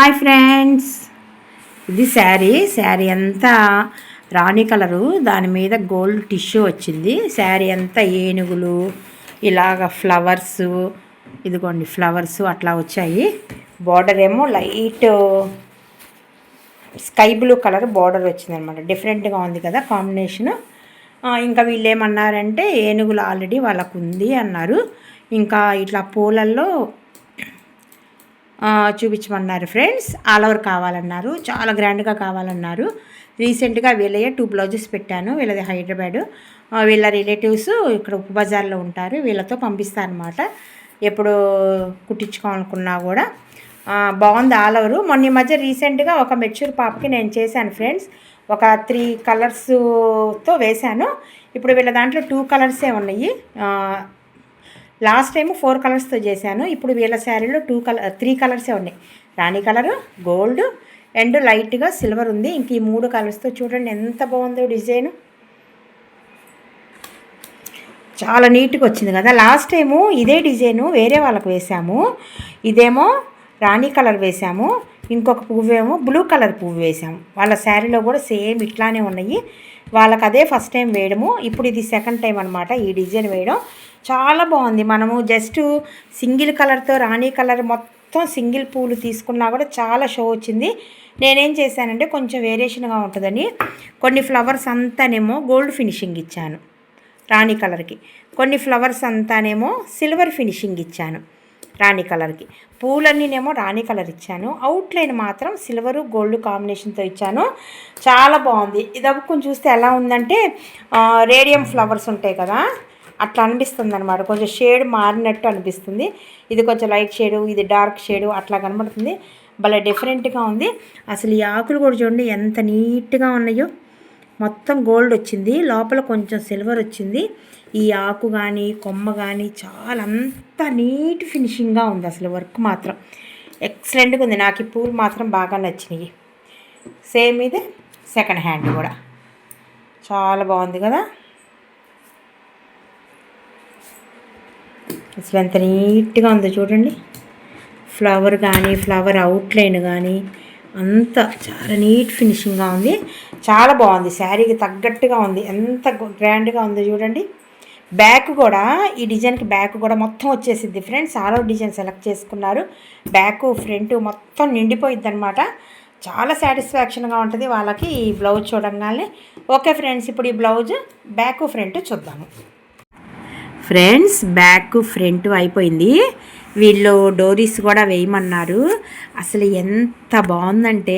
Hi friends, ఇది శారీ అంతా రాణి colour, దాని మీద గోల్డ్ టిష్యూ వచ్చింది. శారీ అంతా ఏనుగులు, ఇలాగ ఫ్లవర్స్, ఇదిగోండి ఫ్లవర్స్ అట్లా వచ్చాయి. బార్డర్ ఏమో light sky blue colour border వచ్చిందనమాట. డిఫరెంట్గా ఉంది కదా కాంబినేషను. ఇంకా వీళ్ళు ఏమన్నారంటే ఏనుగులు ఆల్రెడీ వాళ్ళకు ఉంది అన్నారు. ఇంకా ఇట్లా పూలల్లో చూపించమన్నారు ఫ్రెండ్స్. ఆల్ ఓవర్ కావాలన్నారు, చాలా గ్రాండ్గా కావాలన్నారు. రీసెంట్గా వీళ్ళయ్యే 2 బ్లౌజెస్ పెట్టాను. వీళ్ళది హైదరాబాదు, వీళ్ళ రిలేటివ్స్ ఇక్కడ ఉప్పు బజార్లో ఉంటారు. వీళ్ళతో పంపిస్తారనమాట. ఎప్పుడు కుట్టించుకోవాలనుకున్నా కూడా బాగుంది ఆల్ ఓవరు. మొన్న ఈ మధ్య రీసెంట్గా ఒక మెచ్యూర్ పాపకి నేను చేశాను ఫ్రెండ్స్. ఒక 3 కలర్స్తో వేశాను. ఇప్పుడు వీళ్ళ దాంట్లో 2 కలర్సే ఉన్నాయి. లాస్ట్ టైం 4 కలర్స్తో చేశాను. ఇప్పుడు వీళ్ళ శారీలో 3 కలర్సే ఉన్నాయి. రాణి కలరు, గోల్డ్ అండ్ లైట్గా సిల్వర్ ఉంది. ఇంక ఈ 3 కలర్స్తో చూడండి ఎంత బాగుందో డిజైను. చాలా నీట్గా వచ్చింది కదా. లాస్ట్ టైము ఇదే డిజైను వేరే వాళ్ళకు వేసాము. ఇదేమో రాణి కలర్ వేసాము, ఇంకొక పువ్వేమో బ్లూ కలర్ పువ్వు వేసాము. వాళ్ళ శారీలో కూడా సేమ్ ఇట్లానే ఉన్నాయి. వాళ్ళకి అదే ఫస్ట్ టైం వేయడము, ఇప్పుడు ఇది సెకండ్ టైం అనమాట ఈ డిజైన్ వేయడం. చాలా బాగుంది. మనము జస్ట్ సింగిల్ కలర్తో రాణి కలర్ మొత్తం సింగిల్ పూలు తీసుకున్నా కూడా చాలా షో వచ్చింది. నేనేం చేశానంటే కొంచెం వేరియేషన్గా ఉంటుందని కొన్ని ఫ్లవర్స్ అంతానేమో గోల్డ్ ఫినిషింగ్ ఇచ్చాను రాణి కలర్కి, కొన్ని ఫ్లవర్స్ అంతానేమో సిల్వర్ ఫినిషింగ్ ఇచ్చాను రాణి కలర్కి. పూలన్నీనేమో రాణి కలర్ ఇచ్చాను, అవుట్లైన్ మాత్రం సిల్వరు గోల్డ్ కాంబినేషన్తో ఇచ్చాను. చాలా బాగుంది. ఇది కొంచెం చూస్తే ఎలా ఉందంటే రేడియం ఫ్లవర్స్ ఉంటాయి కదా అట్లా అనిపిస్తుంది అనమాట. కొంచెం షేడ్ మారినట్టు అనిపిస్తుంది. ఇది కొంచెం లైట్ షేడు, ఇది డార్క్ షేడు అట్లా కనబడుతుంది. భలే డిఫరెంట్గా ఉంది. అసలు ఈ ఆకులు కూడా చూడండి ఎంత నీట్గా ఉన్నాయో. మొత్తం గోల్డ్ వచ్చింది, లోపల కొంచెం సిల్వర్ వచ్చింది. ఈ ఆకు కానీ కొమ్మ కానీ చాలా అంత నీట్ ఫినిషింగ్గా ఉంది. అసలు వర్క్ మాత్రం ఎక్సలెంట్గా ఉంది. నాకు ఈ పూలు మాత్రం బాగా నచ్చినాయి. సేమ్ ఇదే సెకండ్ హ్యాండ్ కూడా చాలా బాగుంది కదా. అసలు ఎంత నీట్గా ఉందో చూడండి. ఫ్లవర్ కానీ ఫ్లవర్ అవుట్లైన్ కానీ అంతా చాలా నీట్ ఫినిషింగ్గా ఉంది. చాలా బాగుంది. శారీకి తగ్గట్టుగా ఉంది. ఎంత గ్రాండ్గా ఉందో చూడండి. బ్యాక్ కూడా ఈ డిజైన్కి బ్యాక్ కూడా మొత్తం వచ్చేసింది friends. All over design select చేసుకున్నారు. బ్యాక్ ఫ్రంట్ మొత్తం నిండిపోయిద్ది అనమాట. చాలా సాటిస్ఫాక్షన్గా ఉంటుంది వాళ్ళకి ఈ బ్లౌజ్ చూడంగానే. ఓకే ఫ్రెండ్స్, ఇప్పుడు ఈ బ్లౌజ్ బ్యాక్ ఫ్రంట్ చూద్దాము ఫ్రెండ్స్. బ్యాక్ ఫ్రంట్ అయిపోయింది. వీళ్ళు డోరీస్ కూడా వేయమన్నారు. అసలు ఎంత బాగుందంటే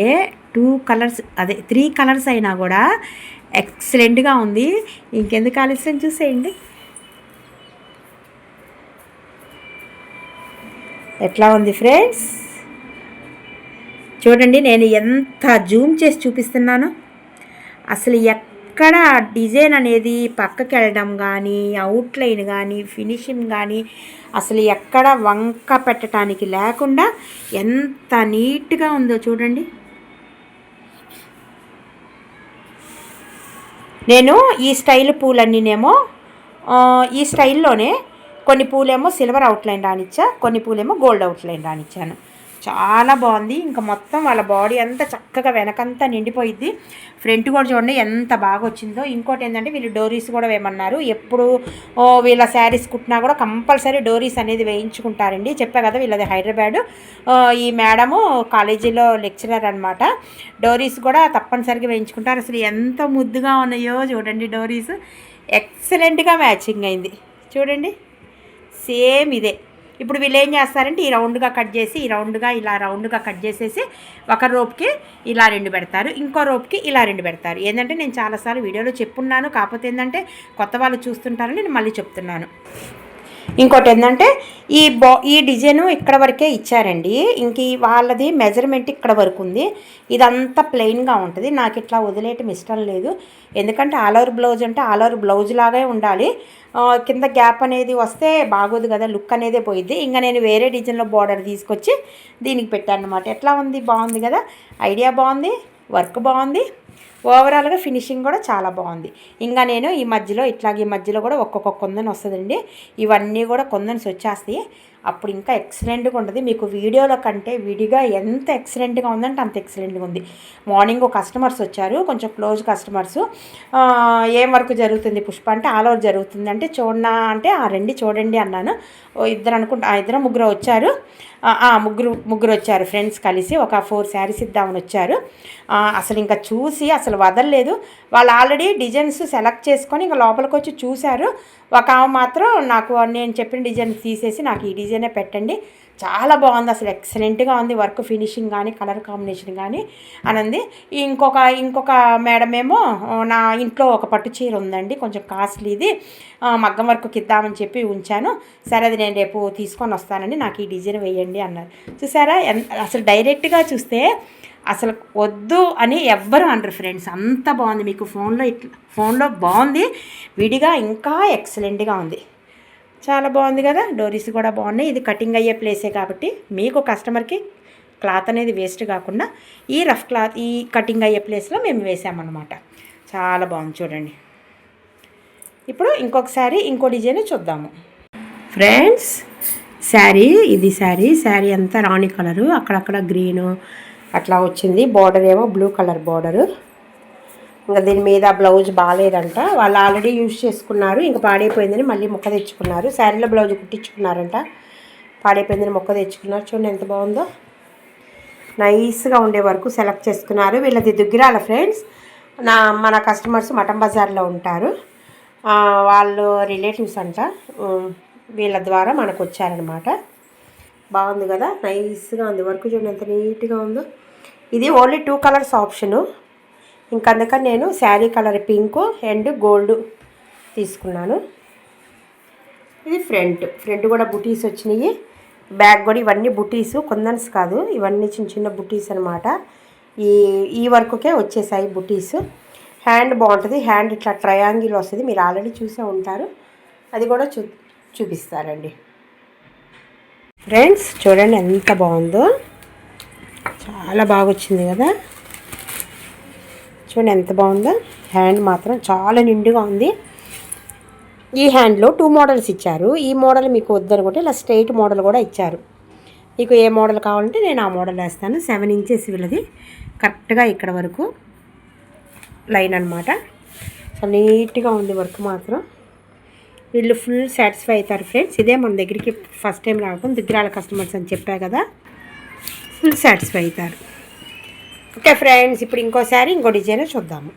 2 కలర్స్ అదే 3 కలర్స్ అయినా కూడా ఎక్సలెంట్గా ఉంది. ఇంకెందుకు ఆలస్యం చూసేయండి ఎట్లా ఉంది ఫ్రెండ్స్. చూడండి నేను ఎంత జూమ్ చేసి చూపిస్తున్నాను. అసలు ఎక్కడ డిజైన్ అనేది పక్కకి వెళ్ళడం కానీ అవుట్లైన్ కానీ ఫినిషింగ్ కానీ అసలు ఎక్కడ వంక పెట్టడానికి లేకుండా ఎంత నీట్గా ఉందో చూడండి. నేను ఈ స్టైల్ పూలన్నీనేమో ఈ స్టైల్లోనే కొన్ని పూలేమో సిల్వర్ అవుట్లైన్ రానిచ్చా, కొన్ని పూలేమో గోల్డ్ అవుట్లైన్ రానిచ్చాను. చాలా బాగుంది. ఇంకా మొత్తం వాళ్ళ బాడీ అంతా చక్కగా వెనకంతా నిండిపోయిద్ది. ఫ్రంట్ కూడా చూడండి ఎంత బాగా వచ్చిందో. ఇంకోటి ఏంటంటే వీళ్ళు డోరీస్ కూడా వేయమన్నారు. ఎప్పుడు వీళ్ళ శారీస్ కుట్టినా కూడా కంపల్సరీ డోరీస్ అనేది వేయించుకుంటారండి. చెప్పా కదా వీళ్ళది హైదరాబాదు. ఈ మేడము కాలేజీలో లెక్చరర్ అనమాట. డోరీస్ కూడా తప్పనిసరిగా వేయించుకుంటారు. అసలు ఎంత ముద్దుగా ఉన్నాయో చూడండి. డోరీస్ ఎక్సలెంట్గా మ్యాచింగ్ అయింది చూడండి. సేమ్ ఇదే. ఇప్పుడు వీళ్ళు ఏం చేస్తారంటే ఈ రౌండ్గా కట్ చేసి ఈ రౌండ్గా ఇలా రౌండ్గా కట్ చేసేసి ఒక రోప్కి ఇలా 2 పెడతారు, ఇంకో రోప్కి ఇలా 2 పెడతారు. ఏంటంటే నేను చాలాసార్లు వీడియోలో చెప్పున్నాను, కాకపోతే ఏంటంటే కొత్త వాళ్ళు చూస్తుంటారని నేను మళ్ళీ చెప్తున్నాను. ఇంకోటి ఏంటంటే ఈ డిజైను ఇక్కడ వరకే ఇచ్చారండి. ఇంక వాళ్ళది మెజర్మెంట్ ఇక్కడ వరకు ఉంది. ఇదంతా ప్లెయిన్గా ఉంటుంది. నాకు ఇట్లా వదిలేయటం ఇష్టం లేదు. ఎందుకంటే ఆల్ ఓవర్ బ్లౌజ్ అంటే ఆల్ ఓవర్ బ్లౌజ్ లాగే ఉండాలి. కింద గ్యాప్ అనేది వస్తే బాగోదు కదా, లుక్ అనేది పోయిద్ది. ఇంకా నేను వేరే డిజైన్లో బార్డర్ తీసుకొచ్చి దీనికి పెట్టాను అనమాట. ఎట్లా ఉంది? బాగుంది కదా. ఐడియా బాగుంది, వర్క్ బాగుంది, ఓవరాల్గా ఫినిషింగ్ కూడా చాలా బాగుంది. ఇంకా నేను ఈ మధ్యలో ఒక్కొక్క కొందన వస్తుందండి. ఇవన్నీ కూడా కొందన్స్ వచ్చేస్తాయి. అప్పుడు ఇంకా ఎక్సలెంట్గా ఉంటుంది. మీకు వీడియోలో కంటే విడిగా ఎంత ఎక్సలెంట్గా ఉందంటే అంత ఎక్సలెంట్గా ఉంది. మార్నింగ్ కస్టమర్స్ వచ్చారు, కొంచెం క్లోజ్ కస్టమర్స్. ఏం వర్క్ జరుగుతుంది పుష్ప అంటే ఆల్ ఓవర్ జరుగుతుంది అంటే చూడనా అంటే రండి చూడండి అన్నాను. ఇద్దరు అనుకుంటా ఇద్దరు ముగ్గురు వచ్చారు. ముగ్గురు వచ్చారు ఫ్రెండ్స్ కలిసి ఒక 4 శారీస్ ఇద్దామని వచ్చారు. అసలు ఇంకా చూసి అసలు వదలలేదు. వాళ్ళు ఆల్రెడీ డిజైన్స్ సెలెక్ట్ చేసుకొని ఇంకా లోపలికి వచ్చి చూశారు. ఒక ఆమె మాత్రం నాకు నేను చెప్పిన డిజైన్ తీసేసి నాకు ఈ డిజైనే పెట్టండి, చాలా బాగుంది, అసలు ఎక్సలెంట్గా ఉంది, వర్క్ ఫినిషింగ్ కానీ కలర్ కాంబినేషన్ కానీ అనంది. ఇంకొక మేడం ఏమో నా ఇంట్లో ఒక పట్టు చీర ఉందండి, కొంచెం కాస్ట్లీది, మగ్గం వర్క్కి ఇద్దామని చెప్పి ఉంచాను, సరే అది నేను రేపు తీసుకొని వస్తానండి, నాకు ఈ డిజైన్ వేయండి అన్నారు. చూసారా అసలు డైరెక్ట్గా చూస్తే అసలు వద్దు అని ఎవ్వరు అనరు ఫ్రెండ్స్, అంత బాగుంది. మీకు ఫోన్లో బాగుంది, విడిగా ఇంకా ఎక్సలెంట్గా ఉంది, చాలా బాగుంది కదా. డోరీస్ కూడా బాగున్నాయి. ఇది కటింగ్ అయ్యే ప్లేసే కాబట్టి మీకు కస్టమర్కి క్లాత్ అనేది వేస్ట్ కాకుండా ఈ రఫ్ క్లాత్ ఈ కటింగ్ అయ్యే ప్లేస్లో మేము వేసామన్నమాట. చాలా బాగుంది చూడండి. ఇప్పుడు ఇంకొకసారి ఇంకో డిజైన్ చూద్దాము ఫ్రెండ్స్. ఇది శారీ అంతా రాణి కలరు, అక్కడక్కడ గ్రీను అట్లా వచ్చింది. బార్డర్ ఏమో బ్లూ కలర్ బార్డరు. ఇంకా దీని మీద బ్లౌజ్ బాగాలేదంట, వాళ్ళు ఆల్రెడీ యూజ్ చేసుకున్నారు, ఇంకా పాడైపోయిందని మళ్ళీ మొక్క తెచ్చుకున్నారు. శారీలో బ్లౌజ్ కుట్టించుకున్నారంట, పాడైపోయిందని మొక్క తెచ్చుకున్నారు. చూడండి ఎంత బాగుందో, నైస్గా ఉండే వరకు సెలెక్ట్ చేసుకున్నారు. వీళ్ళది దుగ్గిరాల ఫ్రెండ్స్. మన కస్టమర్స్ మటన్ బజార్లో ఉంటారు, వాళ్ళు రిలేటివ్స్ అంట, వీళ్ళ ద్వారా మనకు వచ్చారనమాట. బాగుంది కదా, నైస్గా ఉంది వర్క్, చూడండి ఎంత నీట్గా ఉందో. ఇది ఓన్లీ 2 కలర్స్ ఆప్షను, ఇంకా అందుకని నేను sari colour pink and gold తీసుకున్నాను. ఇది ఫ్రంట్ కూడా బుటీస్ వచ్చినాయి, బ్యాక్ కూడా ఇవన్నీ బుటీసు, కొందన్స్ కాదు, ఇవన్నీ చిన్న బుటీస్ అనమాట. ఈ వర్క్కే వచ్చేసాయి బుటీస్. హ్యాండ్ బాగుంటుంది, హ్యాండ్ ఇట్లా ట్రయాంగిల్ వస్తుంది, మీరు ఆల్రెడీ చూసే ఉంటారు, అది కూడా చూపిస్తారండి ఫ్రెండ్స్. చూడండి ఎంత బాగుందో, చాలా బాగా వచ్చింది కదా, చూడండి ఎంత బాగుందో. హ్యాండ్ మాత్రం చాలా నిండుగా ఉంది. ఈ హ్యాండ్లో 2 మోడల్స్ ఇచ్చారు. ఈ మోడల్ మీకు వద్దనుకుంటే ఇలా స్ట్రైట్ మోడల్ కూడా ఇచ్చారు. మీకు ఏ మోడల్ కావాలంటే నేను ఆ మోడల్ వేస్తాను. 7 ఇంచెస్ వీళ్ళది, కరెక్ట్గా ఇక్కడ వరకు లైన్ అనమాట. సో నీట్గా ఉంది వర్క్ మాత్రం, వీళ్ళు ఫుల్ సాటిస్ఫై అవుతారు ఫ్రెండ్స్. ఇదే మన దగ్గరికి ఫస్ట్ టైం రావడం, దుగ్గిరాల కస్టమర్స్ అని చెప్పా కదా, ఫుల్ సాటిస్ఫై అవుతారు. ఓకే ఫ్రెండ్స్, ఇప్పుడు ఇంకో డిజైన్ చూద్దాము.